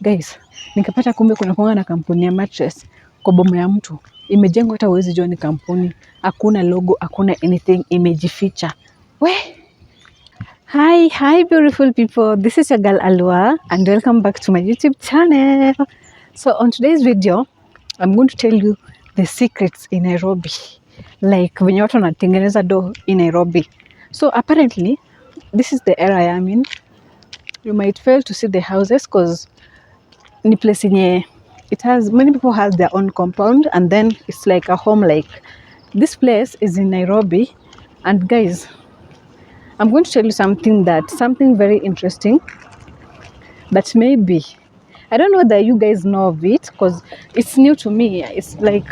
Guys, nikapata kumbe kuna kuanga na kampuni ya mattress kwa boma ya mtu. Imejengwa hata huwezi jua ni kampuni. Hakuna logo, hakuna anything, imejificha. We! Hi beautiful people. This is your girl Alua and welcome back to my YouTube channel. So on today's video, I'm going to tell you the secrets in Nairobi. Like venye watu wanatengeneza dough in Nairobi. So apparently, this is the area I am in. You might fail to see the houses because ni place yenye it has many people have their own compound and then it's like a home. Like this place is in Nairobi, and guys, I'm going to tell you something very interesting that maybe I don't know whether you guys know of it because it's new to me. It's like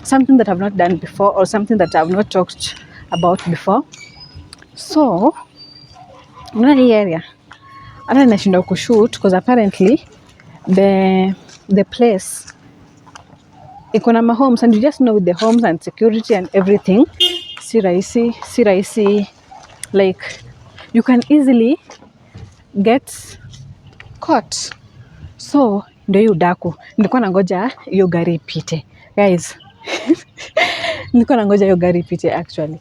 something that I've not done before or something that I've not talked about before. So unaona hii area hata nashinda kushoot because apparently the place iko na homes, and you just know with the homes and security and everything si rahisi, like you can easily get caught. So ndio hiyo daku nilikuwa nangoja hiyo gari ipite guys. Nilikuwa nangoja hiyo gari ipite actually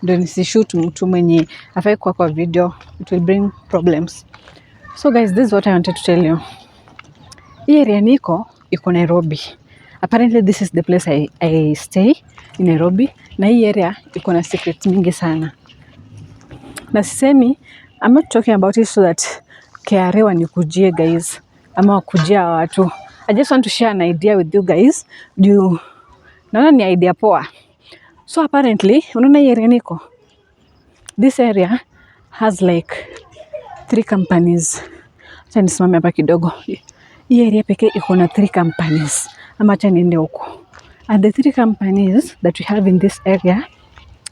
ndio nisishoot mtu mwenye afai kwa video, it will bring problems. So guys, this is what I wanted to tell you. Hii area iko Nairobi. Apparently this is the place I stay in Nairobi, na hii area iko na secrets mingi sana. Na sisemi, I'm not talking about it so that KRA wanikujie guys ama wakujia watu. I just want to share an idea with you guys. Naona ni idea poa. So apparently, unaona hii area this area has like 3 companies. Acha nisimame hapa kidogo. Hii area pekee iko na 3 companies. Ama acha niende huko. And the 3 companies that we have in this area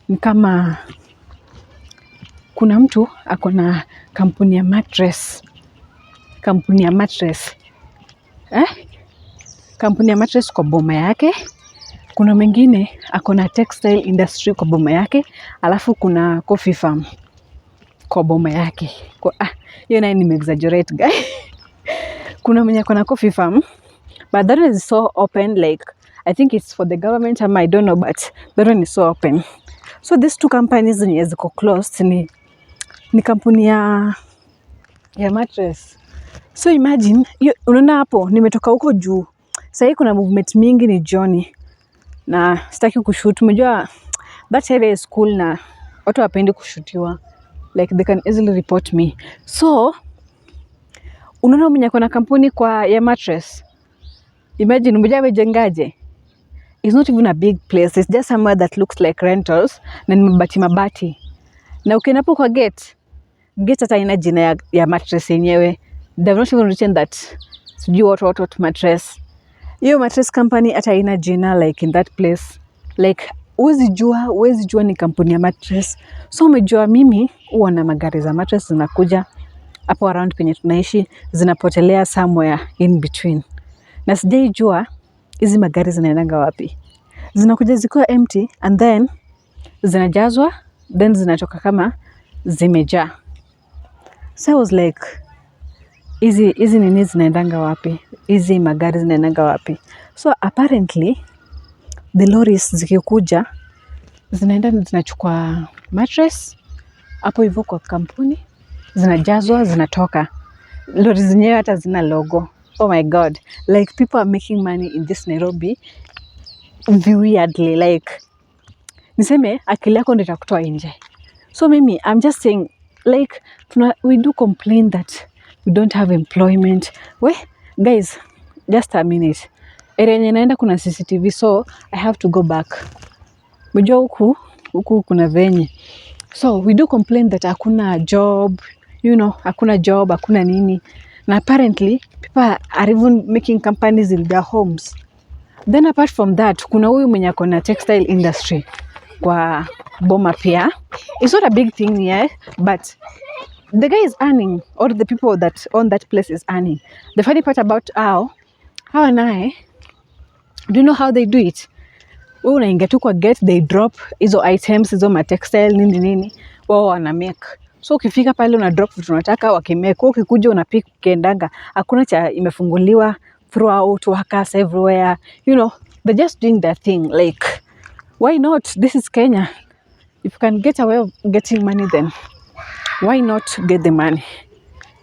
ni kama kuna mtu akona kampuni ya mattress. Kampuni ya mattress kwa boma yake. Kuna mwingine akona textile industry kwa boma yake, alafu kuna coffee farm kwa boma yake. Hiyo naye nimeexaggerate guys. Kuna mwenye akona coffee farm, but that one is so open, like I think it's for the government, I don't know, but that one is so open. So these 2 companies zenye ziko closed ni kampuni ya mattress. So imagine, unaona hapo nimetoka huko juu. Sasa kuna movement mingi, ni jioni na sitaki kushoot. Umejua that area is cool na watu wapendi kushootiwa, like they can easily report me. So unaona mwenye kuna kampuni ya mattress, imagine mmoja wejengaje. It's not even a big place, it's just somewhere that looks like rentals na ni mabati. Na ukinapo kwa gate hata ina jina ya mattress yenyewe. They've not even written that sijui what mattress. Hiyo mattress company hata ina jina like in that place. Like huwezi jua ni kampuni ya mattress. So umejua mimi huwa na magari za mattress zinakuja hapo around penye tunaishi, zinapotelea somewhere in between. Na sijaijua hizi magari zinaendanga wapi. Zinakuja zikiwa empty and then zinajazwa, then zinatoka kama zimejaa. So I was like, hizi nini zinaendanga wapi? Hizi magari zinaendanga wapi? So apparently the lorries zikikuja zinaenda zinachukua mattress hapo hivyo kwa kampuni, zinajazwa, zinatoka. Lorries zenyewe hata zina logo. Oh my god, like people are making money in this Nairobi weirdly, like niseme akili yako ndio itakutoa nje. So mimi I'm just saying, like we do complain that we don't have employment. Guys, just a minute. Area yenye naenda kuna CCTV, so I have to go back. Mjua huku kuna venye. So we do complain that hakuna job, hakuna job, hakuna nini. Na apparently people are even making companies in their homes. Then apart from that, kuna huyu mwenye akona textile industry kwa boma pia. It's not a big thing here, but the guy is earning, or the people that own that place is earning. The funny part about how and I, do you know how they do it? Unaingia tu kwa gate, they drop hizo items, hizo textile nini wao wana make. So ukifika pale una drop vitu unataka wakimeka, ukikuja unapick ukiendanga, hakuna cha imefunguliwa throughout, workers everywhere, you know, they're just doing their thing. Like, why not? This is Kenya. If you can get a way of getting money, then why not get the money?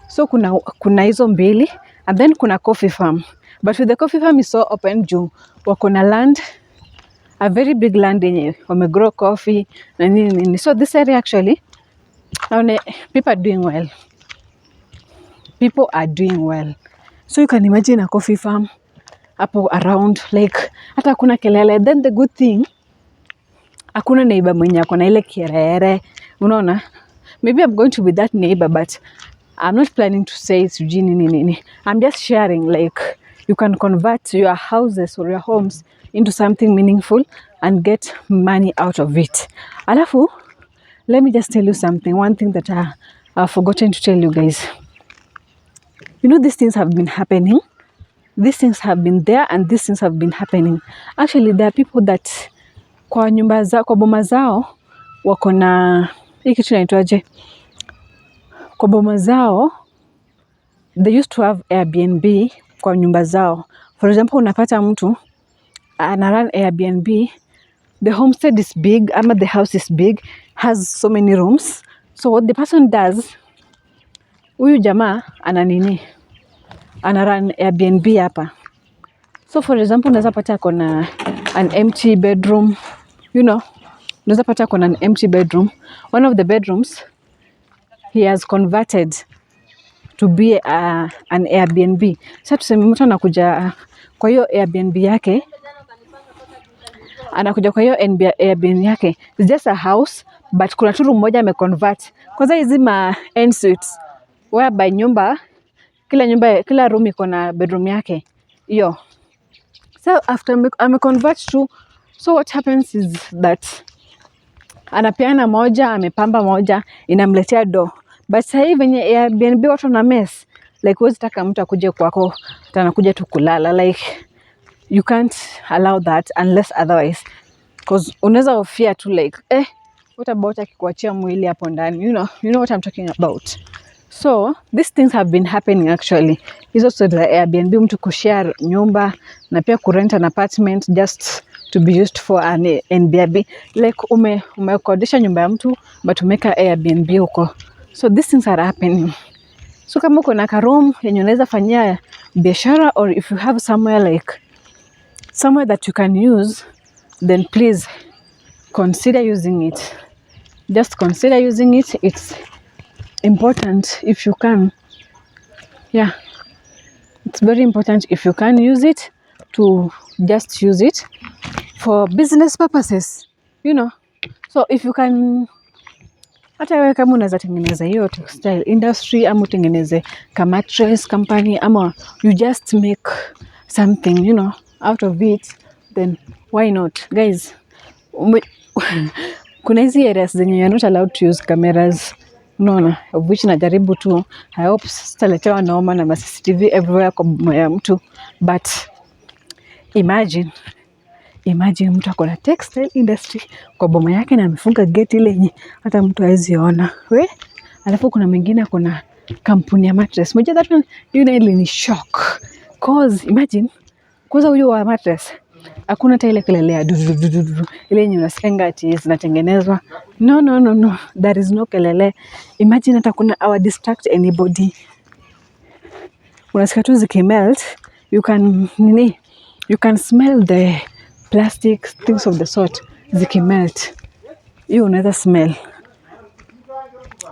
So kuna hizo mbili, and then kuna coffee farm. But with the coffee farm is so open juu wako na land, a very big land yenye wamegrow coffee na nini. So this area actually, people are doing well. People are doing well. So you can imagine a coffee farm hapo around, like hata hakuna kelele. Then the good thing, hakuna neighbor mwenye ako na ile kiherehere, unaona. Maybe I'm going to be that neighbor, but I'm not planning to say it's nini. I'm just sharing, like, you can convert your houses or your homes into something meaningful and get money out of it. Alafu, let me just tell you something. One thing that I've forgotten to tell you guys. You know, these things have been happening. These things have been there and these things have been happening. Actually, there are people that kwa nyumba zao, kwa boma zao, wako na, hii kitu inaitwaje? Kwa boma zao, they used to have Airbnb kwa nyumba zao. For example, unapata mtu run Airbnb, the homestead is big, ama the house is big, has so many rooms. So what the person does, huyu jamaa run Airbnb hapa. So for example, unaweza pata kona an empty bedroom, you know, unaweza pata kona an empty bedroom. One of the bedrooms he has converted to be an Airbnb. Sasa tuseme mtu anakuja kwa hiyo Airbnb yake, Airbnb yake, it's just a house, but kuna tu room moja ameconvert. Kwanza hizi ma en suites, whereby kila room iko na bedroom yake. Hiyo. So after ameconvert to, so what happens is that anapeana moja, amepamba moja, inamletea do. But sasa hivi venye Airbnb watu na mess, like huwezi taka mtu akuje kwako anakuja tu kulala, like you can't allow that unless otherwise, because unaweza hofia tu like what about akikuachia mwili hapo ndani, you know what I'm talking about. So these things have been happening actually. Hizo so the Airbnb, mtu kushare nyumba na pia kurent an apartment just to be used for an Airbnb, like umekodisha nyumba ya mtu but umeka Airbnb huko. So these things are happening. So kama uko na room yenye unaweza fanyia biashara, or if you have somewhere that you can use, then please consider using it. Just consider using it. It's important if you can. Yeah, it's very important if you can use it, to just use it for business purposes, you know. So if you can, hata wewe kama unaweza tengeneza hiyo textile industry, ama utengeneze ka mattress company, ama you just make something, you know, out of it, then why not, guys? Kuna hizi areas zenye you're not allowed to use cameras, unaona, of which najaribu tu, I hope sitaletewa noma na CCTV everywhere kwa boma ya mtu. But imagine mtu akona textile industry kwa boma yake na amefunga gate ile yenye hata mtu hawezi ona. Alafu kuna mwingine akona kampuni ya mattress. Moja that one, ile ni shock. Cause imagine, kwanza huyo wa mattress hakuna hata ile kelele ya ile yenye unasikia ati zinatengenezwa. No, there is no kelele. Imagine hata kuna our distract anybody. Unasikia tu zikimelt, you can smell the plastic, things of the sort zikimelt. Hiyo unaweza smell.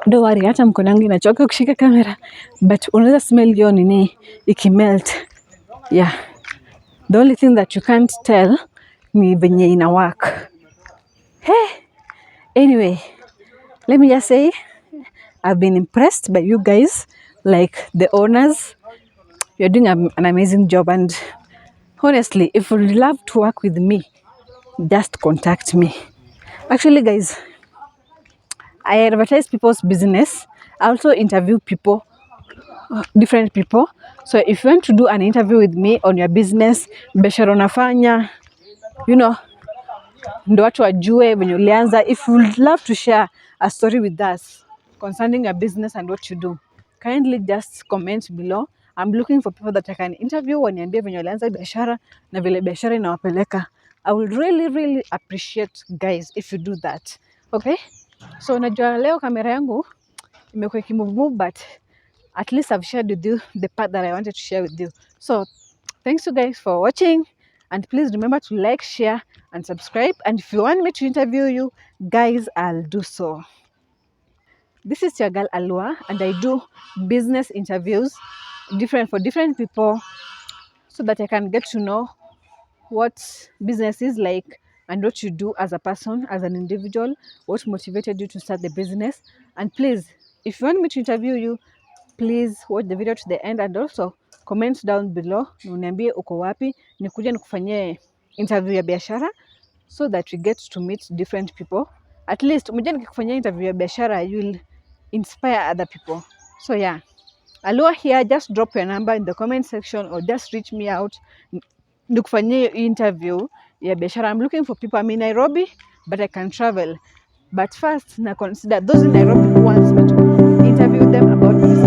Don't worry, hata mkono wangu inachoka kushika kamera, but unaweza smell hiyo ikimelt. Yeah. The only thing that you can't tell ni venye ina work. Anyway, let me just say, I've been impressed by you guys, like the owners. You're doing an amazing job, and honestly, if you'd love to work with me, just contact me. Actually, guys, I advertise people's business. I also interview people, different people. So if you want to do an interview with me on your business, biashara unafanya, you know, ndo watu wajue venye ulianza. If you would love to share a story with us, concerning your business and what you do, kindly just comment below. I'm looking for people that I can interview, waniambie venye walianza biashara na vile biashara inawapeleka. I will really appreciate guys if you do that. Okay? So najua leo kamera yangu imekuwa ikimove, but at least I've shared with you the part that I wanted to share with you. So thanks you guys for watching, and please remember to like, share and subscribe, and if you want me to interview you guys, I'll do so. This is your girl Alua, and I do business interviews for different people so that I can get to know what business is like and what you do as a person, as an individual, what motivated you to start the business. And please, if you want me to interview you, please watch the video to the end, and also comment down below uniambie uko wapi nikuje nikufanyie interview ya biashara, so that we get to meet different people. At least umejua nikikufanyia interview ya biashara, you will inspire other people. So yeah, Alua here, just drop your number in the comment section or just reach me out nikufanyie interview ya biashara. I'm looking for people. I'm in Nairobi, but I can travel. But first, na consider those in Nairobi who wants me to interview them about business.